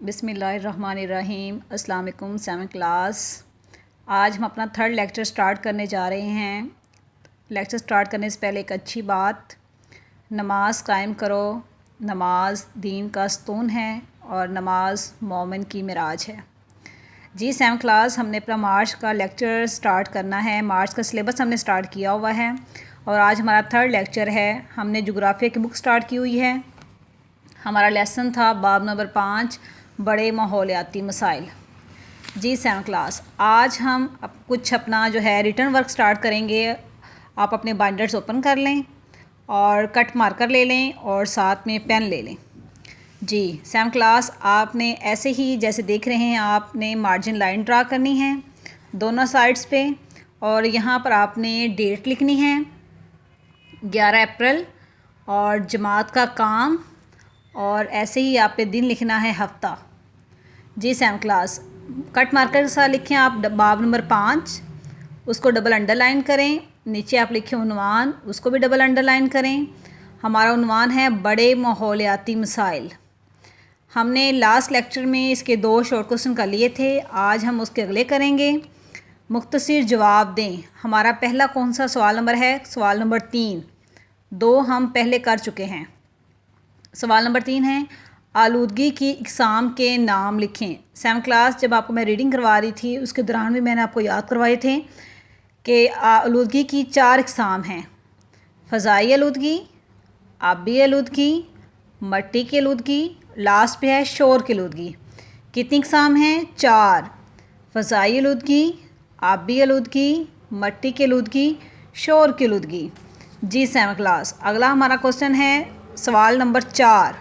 बिस्मिल्लाहिर्रहमानिर्रहीम। अस्सलाम वालेकुम 7th क्लास। आज हम अपना थर्ड लेक्चर स्टार्ट करने जा रहे हैं। लेक्चर स्टार्ट करने से पहले एक अच्छी बात, नमाज कायम करो। नमाज दीन का स्तून है और नमाज मोमिन की मिराज है। जी 7th क्लास, हमने अपना मार्च का लेक्चर स्टार्ट करना है। मार्च का सिलेबस हमने स्टार्ट किया हुआ है और आज हमारा थर्ड लेक्चर है। हमने जोग्राफिया की बुक स्टार्ट की हुई है। हमारा लेसन था बाब नंबर 5, बड़े माहौलियाती मसाइल। जी 7th क्लास, आज हम कुछ अपना जो है रिटर्न वर्क स्टार्ट करेंगे। आप अपने बाइंडर्स ओपन कर लें और कट मार्कर ले लें और साथ में पेन ले लें। जी 7th क्लास, आपने ऐसे ही जैसे देख रहे हैं, आपने मार्जिन लाइन ड्रा करनी है दोनों साइड्स पे और यहाँ पर आपने डेट लिखनी है 11 अप्रैल और जमात का काम, और ऐसे ही आप पे दिन लिखना है हफ्ता। जी 7th क्लास, कट मार्कर के साथ लिखें आप बाब नंबर 5, उसको डबल अंडरलाइन करें। नीचे आप लिखें उन्वान, उसको भी डबल अंडरलाइन करें। हमारा उन्वान है बड़े माहौलियाती मसाइल। हमने लास्ट लेक्चर में इसके 2 शॉर्ट क्वेश्चन कर लिए थे, आज हम उसके अगले करेंगे। मुख्तसर जवाब दें। हमारा पहला कौन सा सवाल नंबर है? सवाल नंबर 3। 2 हम पहले कर चुके हैं। सवाल नंबर 3 है, आलूदगी की इकसाम के नाम लिखें। 7th क्लास, जब आपको मैं रीडिंग करवा रही थी उसके दौरान भी मैंने आपको याद करवाए थे कि आलूदगी की 4 इकसाम हैं। फ़ज़ाई आलूदगी, आबी आलूदगी, मट्टी की आलूदगी, लास्ट पे है शोर की आलूदगी। कितनी इकसाम हैं? 4। फ़ज़ाई आलूदगी, आबी आलूदगी, मट्टी की आलूदगी, शोर की आलूदगी। जी 7th क्लास, अगला हमारा क्वेश्चन है सवाल नंबर 4।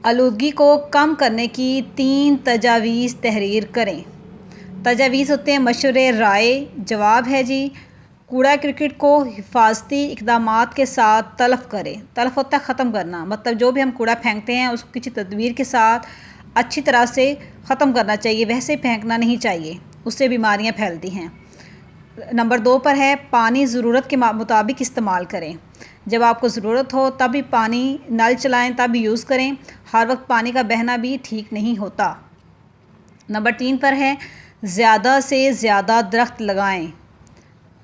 आलूदगी को कम करने की 3 तजावीज़ तहरीर करें। तजावीज़ होते हैं मशवरे राय। जवाब है जी, कूड़ा क्रिकेट को हिफाजती इक़दामात के साथ तलफ़ करें। तलफ़ होता है ख़त्म करना, मतलब जो भी हम कूड़ा फेंकते हैं उसको किसी तदबीर के साथ अच्छी तरह से ख़त्म करना चाहिए, वैसे फेंकना नहीं चाहिए, उससे बीमारियां फैलती हैं। नंबर 2 पर है, पानी ज़रूरत के मुताबिक इस्तेमाल करें। जब आपको ज़रूरत हो तब भी पानी, नल चलाएं तब भी यूज़ करें, हर वक्त पानी का बहना भी ठीक नहीं होता। नंबर 3 पर है, ज़्यादा से ज़्यादा दरख्त लगाएं।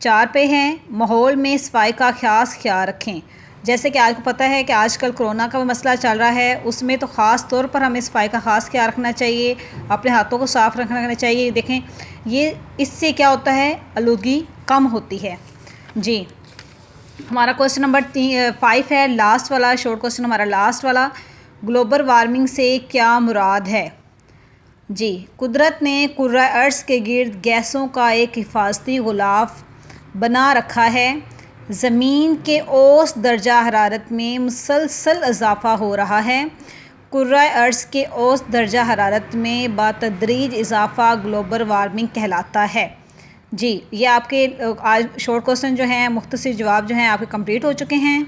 4 पे हैं, माहौल में सफाई का ख़ास ख्याल रखें। जैसे कि आपको पता है कि आजकल कोरोना का मसला चल रहा है, उसमें तो ख़ास तौर पर हमें सफाई का ख़ास ख्याल रखना चाहिए, अपने हाथों को साफ़ रखना चाहिए। देखें, ये इससे क्या होता है, आलूदगी कम होती है। जी हमारा क्वेश्चन नंबर 5 है, लास्ट वाला शॉर्ट क्वेश्चन, हमारा लास्ट वाला, ग्लोबल वार्मिंग से क्या मुराद है? जी, कुदरत ने कुर्रा अर्ज़ के गिर्द गैसों का एक हिफाजती गुलाफ बना रखा है। ज़मीन के औसत दर्जा हरारत में मुसलसल इजाफ़ा हो रहा है। कुर्रा अर्ज़ के औसत दर्जा हरारत में बातदरीज इजाफ़ा ग्लोबल वार्मिंग कहलाता है। जी, ये आपके आज शॉर्ट क्वेश्चन जो हैं, मुख्तसर जवाब जो हैं आपके कंप्लीट हो चुके हैं।